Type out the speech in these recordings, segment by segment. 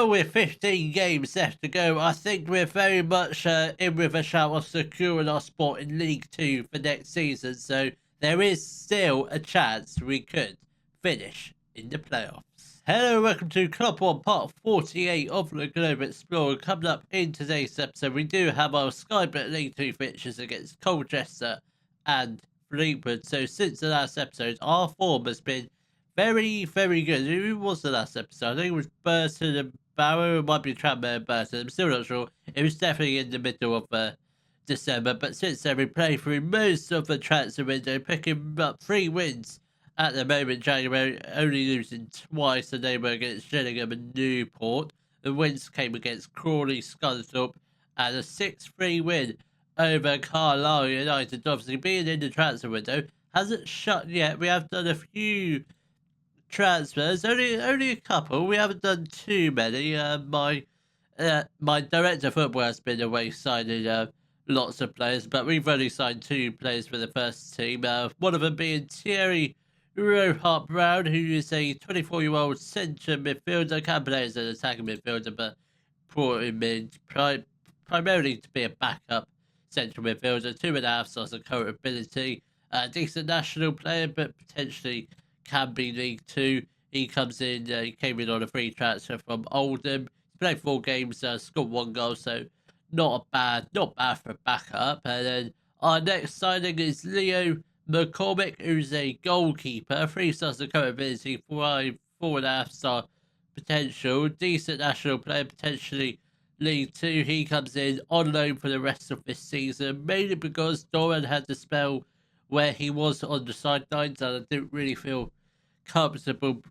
Well, with 15 games left to go, I think we're very much in with a shout of securing our spot in League 2 for next season. So there is still a chance we could finish in the playoffs. Hello, welcome to Club 1 Part 48 of the Globe Explorer. Coming up in today's episode, we do have our Skybet League 2 fixtures against Colchester and Fleetwood. So since the last episode, our form has been very, very good. Who was the last episode? I think it was Burton and Barrow. It might be Tranmere and Burton. I'm still not sure. It was definitely in the middle of December. But since then, we played through most of the transfer window, picking up 3 wins at the moment. January only losing twice, and they were against Gillingham and Newport. The wins came against Crawley, Scunthorpe, and a 6-3 win over Carlisle United. Obviously, being in the transfer window hasn't shut yet. We have done a few transfers, only a couple. We haven't done too many. My director of football has been away signing lots of players, but we've only signed 2 players for the first team. One of them being Thierry Rohart Brown, who is a 24-year-old centre midfielder, can play as an attacking midfielder, but brought him in primarily to be a backup central midfielder. 2.5 stars of current ability. Decent national player, but potentially can be League 2. He comes in, he came in on a free transfer from Oldham. He's played 4 games, scored 1 goal, so not bad for a backup. And then our next signing is Leo McCormick, who's a goalkeeper. 3 stars of current ability, 4.5 star potential. Decent national player, potentially League 2. He comes in on loan for the rest of this season, mainly because Doran had to spell where he was on the sidelines, and I didn't really feel comfortable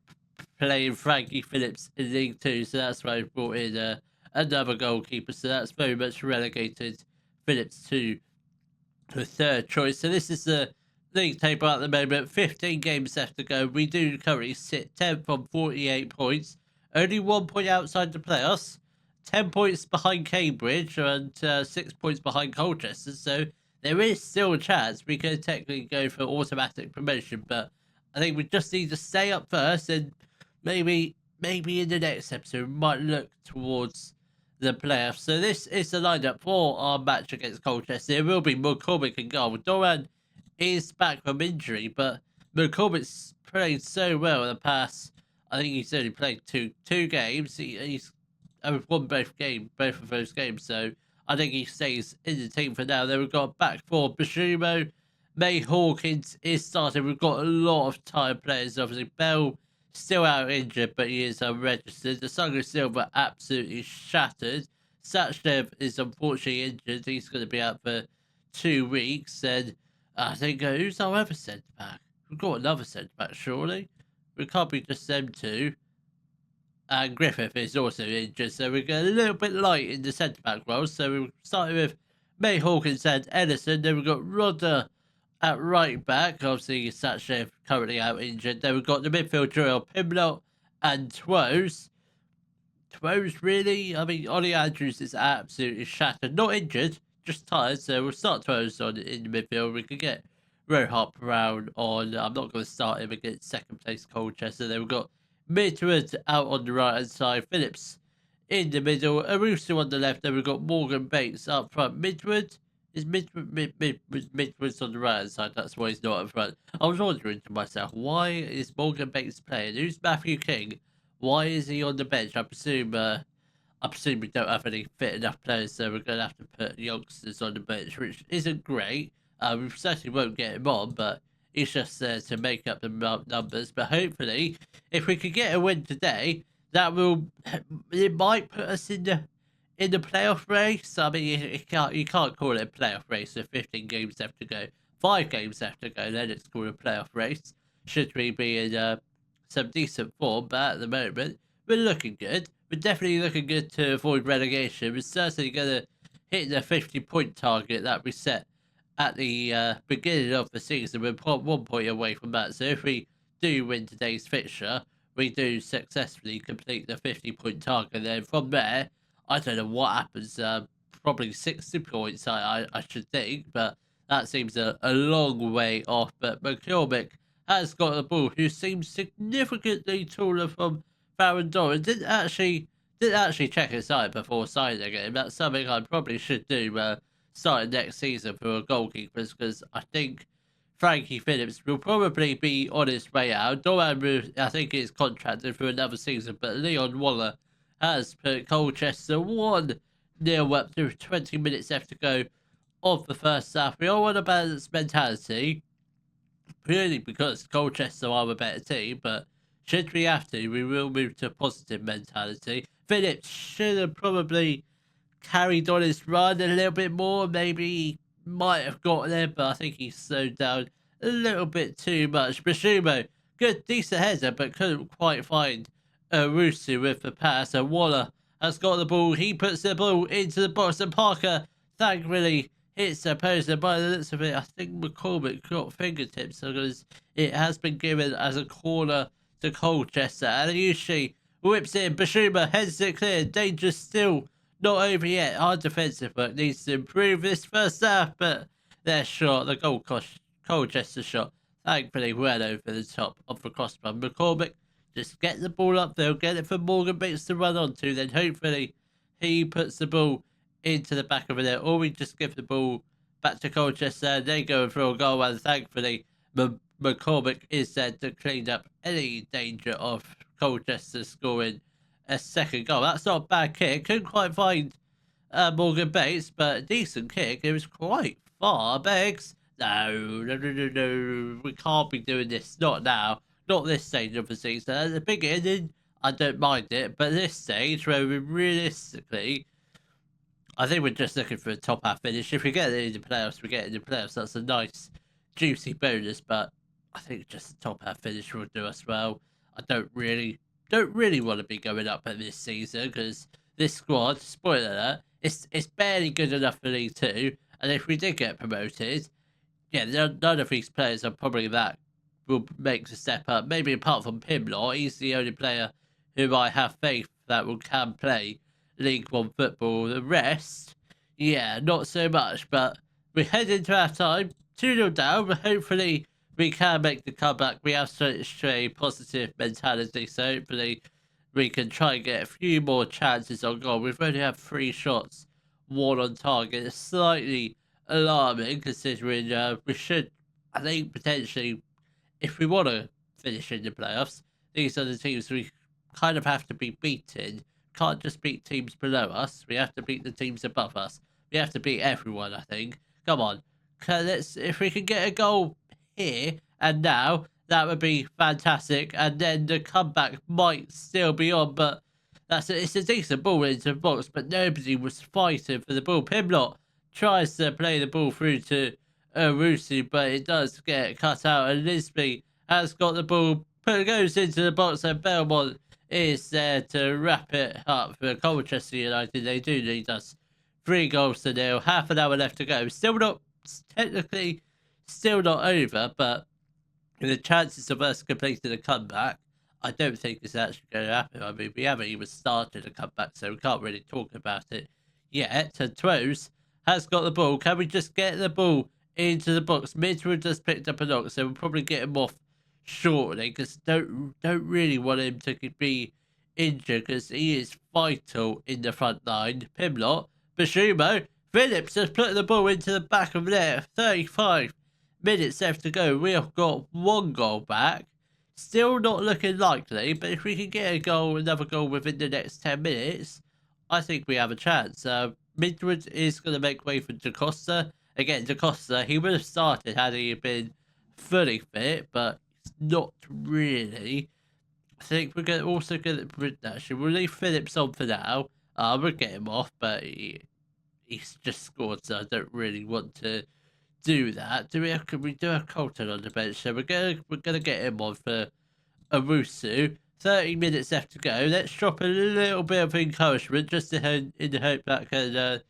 playing Frankie Phillips in League 2, so that's why I brought in another goalkeeper. So that's very much relegated Phillips to the 3rd choice. So this is the league table at the moment. 15 games left to go. We do currently sit 10th on 48 points, only 1 point outside the playoffs, 10 points behind Cambridge, and 6 points behind Colchester. So there is still a chance we could technically go for automatic promotion, but I think we just need to stay up first, and maybe in the next episode we might look towards the playoffs. So this is the lineup for our match against Colchester. It will be McCormick in goal. Doran is back from injury, but McCormick's played so well in the past. I think he's only played two games. He's won both of those games, so I think he stays in the team for now. Then we've got back 4, Bashumo. May Hawkins is starting. We've got a lot of tired players. Obviously, Bell still out injured, but he is unregistered. The Sungo Silva absolutely shattered. Sachdev is unfortunately injured. He's going to be out for 2 weeks. And I think, who's our other centre-back? We've got another centre-back, surely. We can't be just them 2. And Griffith is also injured, so we're getting a little bit light in the centre-back role. So we're starting with May Hawkins and Ellison. Then we've got Rodder at right back. Obviously, Sachdev currently out injured. Then we've got the midfield trio, Pimlott and Twose. Twose, really? I mean, Ollie Andrews is absolutely shattered. Not injured, just tired. So we'll start Twose on in the midfield. We could get Rohart Brown on. I'm not going to start him against second place Colchester. Then we've got Midwood out on the right hand side, Phillips in the middle, Arusu on the left, then we've got Morgan Bates up front. Midwood's on the right hand side, that's why he's not up front. I was wondering to myself, why is Morgan Bates playing? Who's Matthew King? Why is he on the bench? I presume we don't have any fit enough players, so we're going to have to put youngsters on the bench, which isn't great. We certainly won't get him on, but he's just there to make up the numbers. But hopefully, if we could get a win today, it might put us in the playoff race. I mean, you can't call it a playoff race with 15 games left to go. 5 games left to go, then it's called a playoff race. Should we be in some decent form, but at the moment, we're looking good. We're definitely looking good to avoid relegation. We're certainly going to hit the 50-point target that we set at the beginning of the season. We're 1 point away from that. So if we do win today's fixture, we do successfully complete the 50-point target. And then from there, I don't know what happens. Probably 60 points, I should think. But that seems a long way off. But McCormick has got the ball, who seems significantly taller from Farron Doran. Didn't actually didn't actually check his side before signing him. That's something I probably should do starting next season for goalkeepers, because I think Frankie Phillips will probably be on his way out. Doran, I think, is contracted for another season, but Leon Waller has put Colchester 1-0 up to 20 minutes left to go of the first half. We all want a balanced mentality, purely because Colchester are a better team, but should we have to, we will move to a positive mentality. Phillips should have probably carried on his run a little bit more. Maybe he might have got there, but I think he slowed down a little bit too much. Bashumo, good, decent header, but couldn't quite find Rusu with the pass. And Waller has got the ball. He puts the ball into the box, and Parker thankfully hits the post. And by the looks of it, I think McCormick got fingertips, because it has been given as a corner to Colchester. And Yushi whips in. Bashumo heads it clear. Danger still not over yet. Our defensive work needs to improve this first half, but their shot, the Colchester shot, thankfully well over the top of the crossbar. McCormick just get the ball up there, get it for Morgan Bates to run onto, then hopefully he puts the ball into the back of the net, or we just give the ball back to Colchester. They go for a goal, and thankfully McCormick is there to clean up any danger of Colchester scoring a second goal. That's not a bad kick. Couldn't quite find Morgan Bates, but a decent kick. It was quite far. Beggs, no. We can't be doing this. Not now. Not this stage of the season. At the beginning, I don't mind it, but this stage where we realistically, I think we're just looking for a top half finish. If we get it in the playoffs, we get it in the playoffs. That's a nice, juicy bonus, but I think just the top half finish will do us well. I don't really want to be going up at this season, because this squad, spoiler alert, it's barely good enough for League Two. And if we did get promoted, yeah, none of these players are probably that will make the step up. Maybe apart from Pimlaw, he's the only player who I have faith that can play League One football. The rest, yeah, not so much. But we head into our time, 2-0 down, but hopefully we can make the comeback. We have such a positive mentality, so hopefully we can try and get a few more chances on goal. We've only had 3 shots, 1 on target. It's slightly alarming, considering we should, I think, potentially, if we want to finish in the playoffs, these are the teams we kind of have to be beaten. Can't just beat teams below us. We have to beat the teams above us. We have to beat everyone, I think. Come on. If we can get a goal here and now, that would be fantastic. And then the comeback might still be on, but it's a decent ball into the box, but nobody was fighting for the ball. Pimlott tries to play the ball through to Rusu, but it does get cut out, and Lisby has got the ball, goes into the box, and Belmont is there to wrap it up for Colchester United. They do need us 3-0. Half an hour left to go. Technically still not over, but the chances of us completing a comeback, I don't think it's actually going to happen. I mean, we haven't even started a comeback, so we can't really talk about it yet. And Twos has got the ball. Can we just get the ball into the box? Midwood just picked up a knock, so we'll probably get him off shortly, because don't really want him to be injured, because he is vital in the front line. Pimlott, Bashumo, Phillips has put the ball into the back of there. 35 minutes left to go. We have got 1 goal back. Still not looking likely, but if we can get another goal within the next 10 minutes, I think we have a chance. Midwood is going to make way for DaCosta. Again, DaCosta, he would have started had he been fully fit, but not really. I think we're going to also we'll leave Phillips on for now. We'll get him off, but he's just scored, so I don't really want to do that. We do have Colton on the bench, so we're gonna get him on for Owusu. 30 minutes left to go. Let's drop a little bit of encouragement, just in the hope that can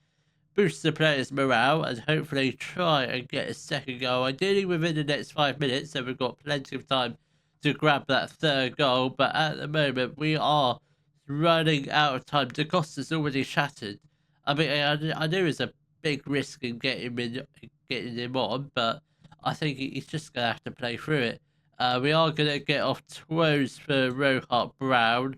boost the players' morale and hopefully try and get a second goal, ideally within the next 5 minutes, so we've got plenty of time to grab that 3rd goal. But at the moment, we are running out of time. DaCosta's already shattered. I mean, I know it's a big risk in getting him on, but I think he's just going to have to play through it. We are going to get off Twos for Rohart Brown.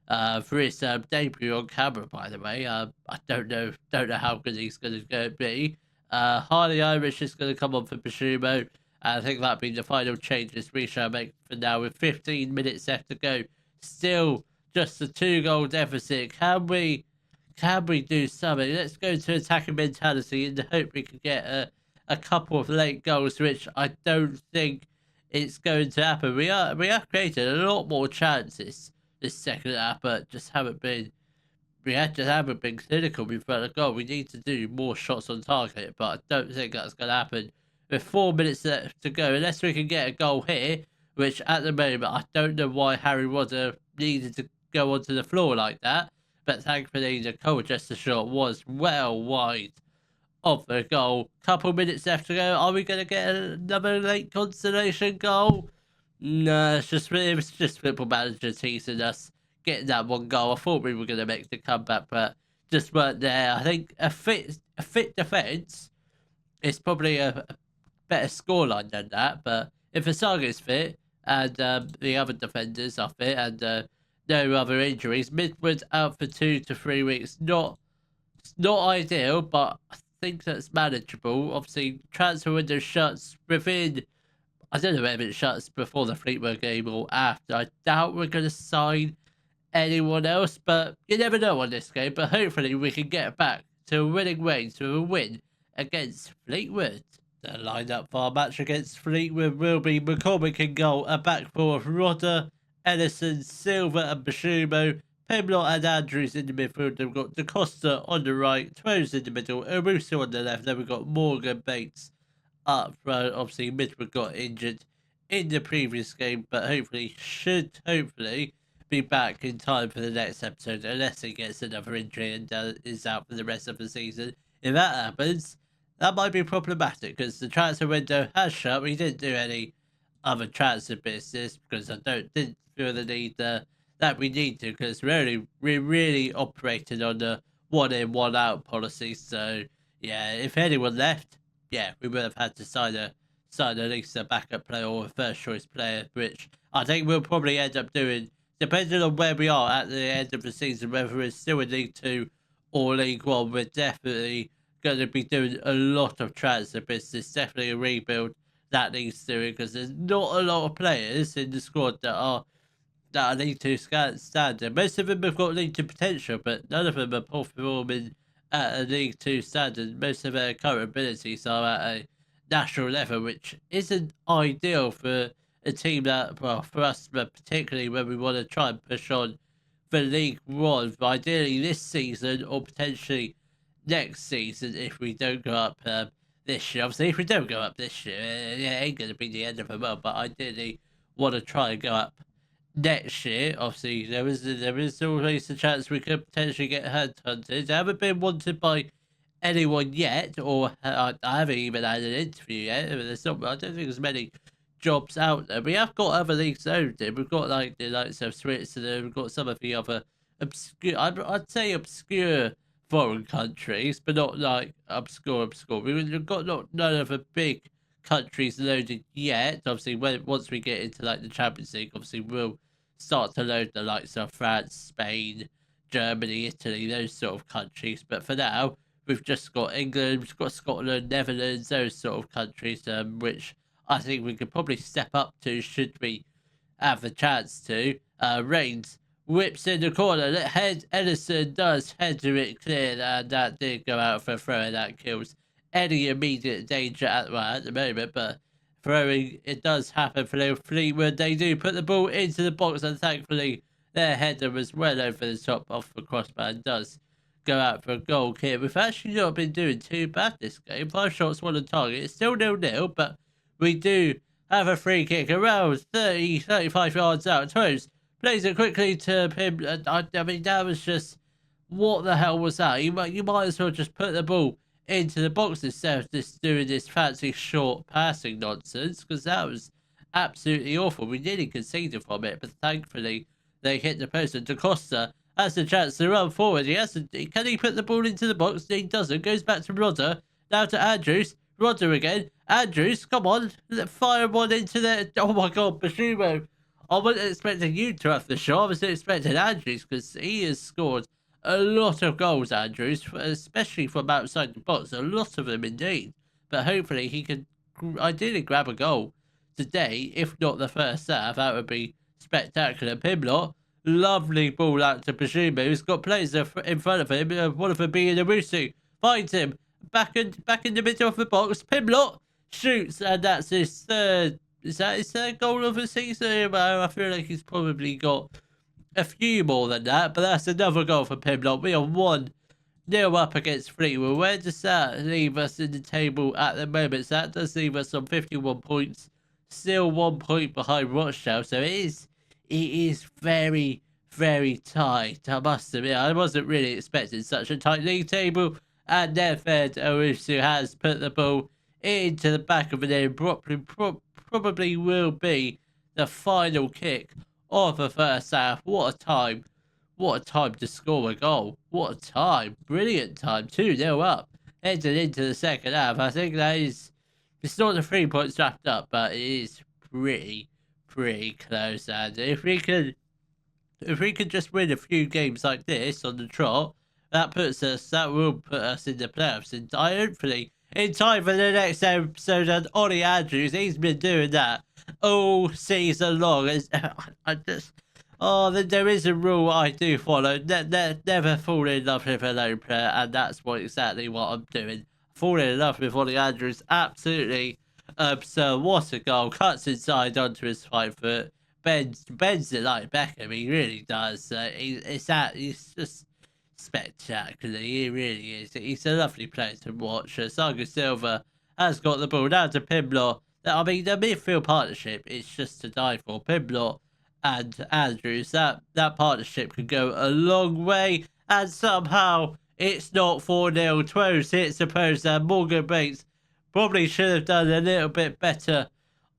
for his debut on camera, by the way. I don't know how good he's going to be. Harley Irish is going to come on for Bashumo, and I think that'll be the final changes we shall make for now. With 15 minutes left to go, still just a 2-goal deficit. Can we do something? Let's go to attacking mentality and hope we can get a couple of late goals, which I don't think it's going to happen. We have created a lot more chances this second half, but just haven't been clinical in front of goal. We need to do more shots on target, but I don't think that's going to happen. With 4 minutes left to go, unless we can get a goal here, which at the moment I don't know why Harry Rodder needed to go onto the floor like that. But thankfully, the Colchester shot was well wide of the goal. Couple minutes left to go. Are we going to get another late consolation goal? No, it was just football manager teasing us, getting that one goal. I thought we were going to make the comeback, but just weren't there. I think a fit defence is probably a better scoreline than that. But if Asaga's fit and the other defenders are fit and no other injuries, Midwood out for 2 to 3 weeks. Not ideal, but I think that's manageable. Obviously, transfer window shuts within. I don't know whether it shuts before the Fleetwood game or after. I doubt we're going to sign anyone else, but you never know on this game. But hopefully, we can get back to a winning way, to a win against Fleetwood. The lineup for our match against Fleetwood will be McCormick in goal, a back four of Rodder, Ellison, Silva and Bashumo, Pemlot and Andrews in the midfield. We've got DaCosta on the right, Twose in the middle, Owusu on the left. Then we've got Morgan Bates up front. Obviously, Midwood got injured in the previous game, but should hopefully be back in time for the next episode, unless he gets another injury and is out for the rest of the season. If that happens, that might be problematic because the transfer window has shut. We didn't do any other transfer business because I didn't feel the need that we need to, because we're really operating on the 1 in 1 out policy. So yeah, if anyone left, yeah, we would have had to sign at least a backup player or a first choice player, which I think we'll probably end up doing depending on where we are at the end of the season, whether we're still in League 2 or League 1. We're definitely going to be doing a lot of transfer business, definitely a rebuild that needs doing, because there's not a lot of players in the squad that are League 2 standard. Most of them have got League 2 potential, but none of them are performing at a League 2 standard. Most of their current abilities are at a national level, which isn't ideal for a team that, well, for us particularly when we want to try and push on for League 1, ideally this season or potentially next season if we don't go up this year. Obviously, if we don't go up this year, it ain't going to be the end of the world, but ideally want to try and go up next year. Obviously, there is always a chance we could potentially get headhunted. I haven't been wanted by anyone yet, or I haven't even had an interview yet. I don't think there's many jobs out there. We have got other leagues owned. We've got like the likes of Switzerland. We've got some of the other obscure, I'd say obscure foreign countries, but not like obscure. We've got none of the big countries loaded yet. Obviously, once we get into like the Champions League, obviously we'll start to load the likes of France, Spain, Germany, Italy, those sort of countries. But for now, we've just got England, we've got Scotland, Netherlands, those sort of countries, which I think we could probably step up to should we have the chance to. Reigns whips in the corner. Edison does header it clear, and that did go out for a throw, and that kills any immediate danger at the moment. But throwing, it does happen for Fleetwood. They do put the ball into the box, and thankfully their header was well over the top off the crossbar and does go out for a goal here. We've actually not been doing too bad this game. 5 shots, 1 on target. It's still 0-0, but we do have a free kick around 35 yards out. Toes plays it quickly to him. I mean, that was just, what the hell was that? You might as well just put the ball into the box instead of just doing this fancy short passing nonsense, because that was absolutely awful. We nearly conceded from it, but thankfully they hit the post, and DaCosta has the chance to run forward. Can he put the ball into the box? He doesn't. Goes back to Rodder. Now to Andrews. Rodder again. Andrews, come on. Fire one into there. Oh my God, Bashumo. I wasn't expecting you to have the shot. I was expecting Andrews because he has scored a lot of goals, Andrews, especially from outside the box. A lot of them indeed. But hopefully he can ideally grab a goal today, if not the first half. That would be spectacular. Pimlott, lovely ball out to Basuma, who's got players in front of him. One of them being Owusu. Finds him back in the middle of the box. Pimlott shoots, and that's his third. Is that his third goal of the season? Well, I feel like he's probably got a few more than that, but that's another goal for Pimlott. We are 1-0 up against Fleetwood. Where does that leave us in the table at the moment? So that does leave us on 51 points, still 1 point behind Rochdale. So it is very, very tight. I must admit, I wasn't really expecting such a tight league table. And then Owusu has put the ball into the back of the net. Probably will be the final kick of the first half. What a time. What a time to score a goal. What a time. Brilliant time. 2-0 up. Heading into the second half. I think that is... It's not the 3 points wrapped up, but it is pretty close. And if we could just win a few games like this on the trot, that will put us in the playoffs. And hopefully, in time for the next episode, and Ollie Andrews, he's been doing that all season long. There is a rule I do follow. Never fall in love with a lone player, and that's exactly what I'm doing. Falling in love with Ollie Andrews, absolutely absurd. What a goal. Cuts inside onto his right foot. Bends it like Beckham. He really does. He's just spectacular. He really is. He's a lovely player to watch. Saga Silva has got the ball down to Pimlott. I mean, the midfield partnership is just to die for. Pimlott and Andrews, that partnership could go a long way. And somehow it's not 4-0. Twos hits the post, and Morgan Bates probably should have done a little bit better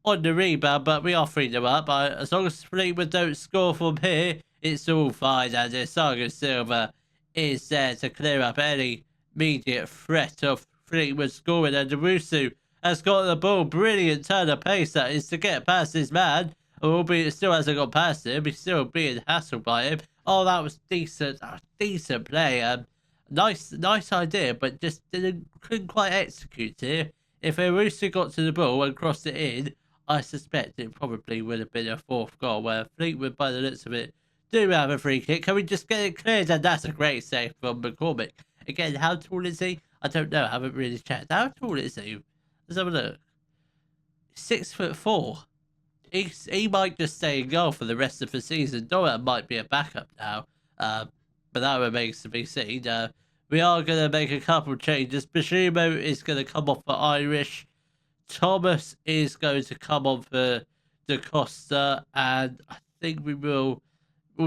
on the rebound, but we are 3-0 up. As long as Fleetwood don't score from here, it's all fine. And Saga Silva is there to clear up any immediate threat of Fleetwood scoring. And Owusu has got the ball. Brilliant turn of pace that is to get past his man. Albeit it still hasn't got past him. He's still being hassled by him. Oh, that was decent. Decent play. Nice idea, but just couldn't quite execute it. If Owusu got to the ball and crossed it in, I suspect it probably would have been a fourth goal, where Fleetwood, by the looks of it, do have a free kick. Can we just get it cleared? And that's a great save from McCormick. Again, how tall is he? I don't know. I haven't really checked. How tall is he? Let's have a look. 6'4". He might just stay in goal for the rest of the season. Dora might be a backup now. But that remains to be seen. We are going to make a couple of changes. Basuma is going to come off for Irish. Thomas is going to come on for Da Costa. And I think we'll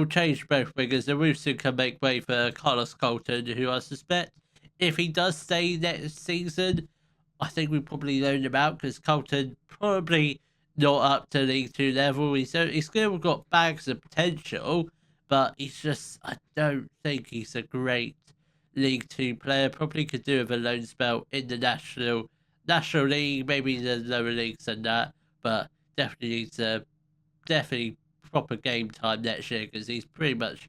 change both wingers. The Owusu can make way for Carlos Colton, who I suspect, if he does stay next season, I think we probably loan him out, because Colton probably not up to League 2 level. He's still got bags of potential, but I don't think he's a great League 2 player. Probably could do with a loan spell in the National League, maybe the lower leagues than that, but definitely needs proper game time next year, because he's pretty much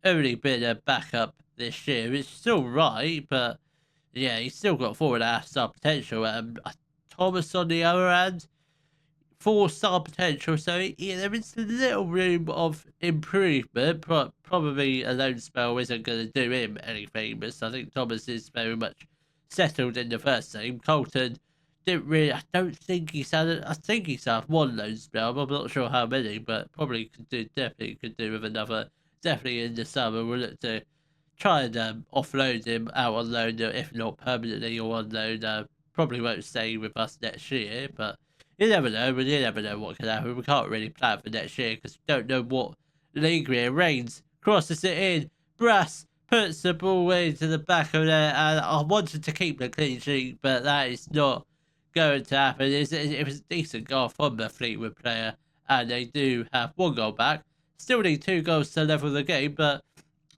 only been a backup this year. It's still right, but yeah, he's still got 4.5-star potential. Thomas, on the other hand, 4-star potential, so there is a little room of improvement. Probably a loan spell isn't going to do him any favours. I think Thomas is very much settled in the first team. Colton didn't really. I think he's had one loan spell. I'm not sure how many, but definitely could do with another. Definitely in the summer, we'll look to try and offload him out on loan, if not permanently or on loan. Probably won't stay with us next year, but you never know. But you never know what can happen. We can't really plan for next year because we don't know what league we're in. Reigns crosses it in. Brass puts the ball into the back of there, and I wanted to keep the clean sheet, but that is not going to happen. It was a decent goal from the Fleetwood player, and they do have 1 goal back. Still need 2 goals to level the game, but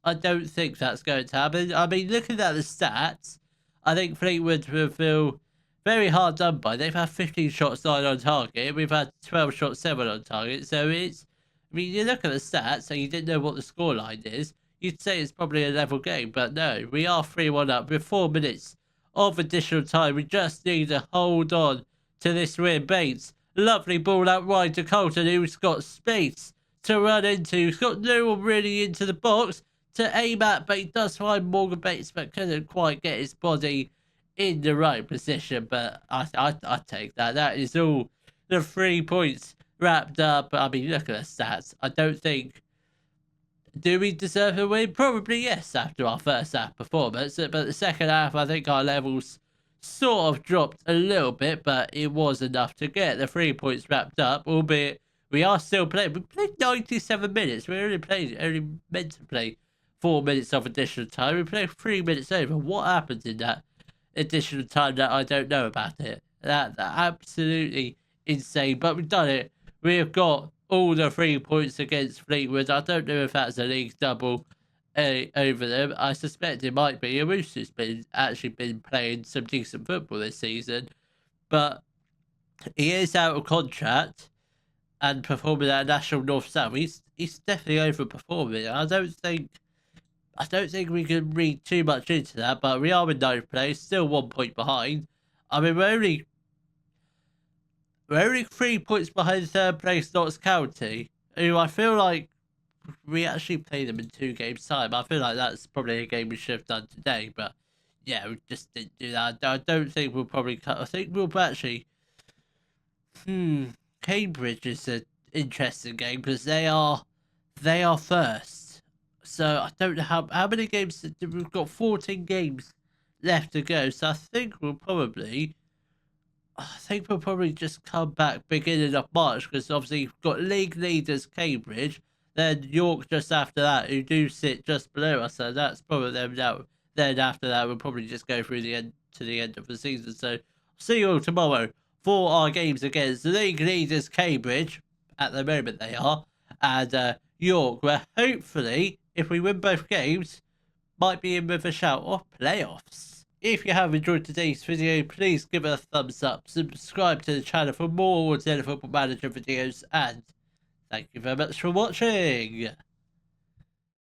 I don't think that's going to happen. I mean, looking at the stats, I think Fleetwood will feel very hard done by. They've had 15 shots 9 on target. We've had 12 shots 7 on target, so it's I mean, you look at the stats and you didn't know what the scoreline is, you'd say it's probably a level game, but no, we are 3-1 up with 4 minutes of additional time. We just need to hold on to this win. Bates, lovely ball out wide to Colton, who's got space to run into. He's got no one really into the box to aim at, but he does find Morgan Bates, but couldn't quite get his body in the right position. But I take that. That is all the 3 points wrapped up. I mean, look at the stats. I don't think. Do we deserve a win? Probably yes, after our first half performance. But the second half, I think our levels sort of dropped a little bit, but it was enough to get the 3 points wrapped up, albeit we are still playing. We played 97 minutes. We only meant to play 4 minutes of additional time. We played 3 minutes over. What happened in that additional time that I don't know about it? That absolutely insane. But we've done it. We have got all the 3 points against Fleetwood. I don't know if that's a league double over them. I suspect it might be. Owusu's actually been playing some decent football this season, but he is out of contract and performing at National North South. He's definitely overperforming. I don't think we can read too much into that, but we are in ninth place, still 1 point behind. I mean, we're only 3 points behind third place Notts County, who I feel like we actually played them in 2 games' time. I feel like that's probably a game we should have done today, but yeah, we just didn't do that. I don't think we'll probably cut. I think we'll actually. Cambridge is an interesting game because they are first. So I don't know how many games we've got. 14 games left to go. So I think we'll probably just come back beginning of March because obviously you've got league leaders Cambridge, then York just after that, who do sit just below us. So that's probably them now. Then after that, we'll probably just go through the end of the season. So see you all tomorrow for our games against the league leaders Cambridge. At the moment they are, and York, where hopefully if we win both games, might be in with a shout of playoffs. If you have enjoyed today's video, please give it a thumbs up, subscribe to the channel for more Daily Football Manager videos, and thank you very much for watching.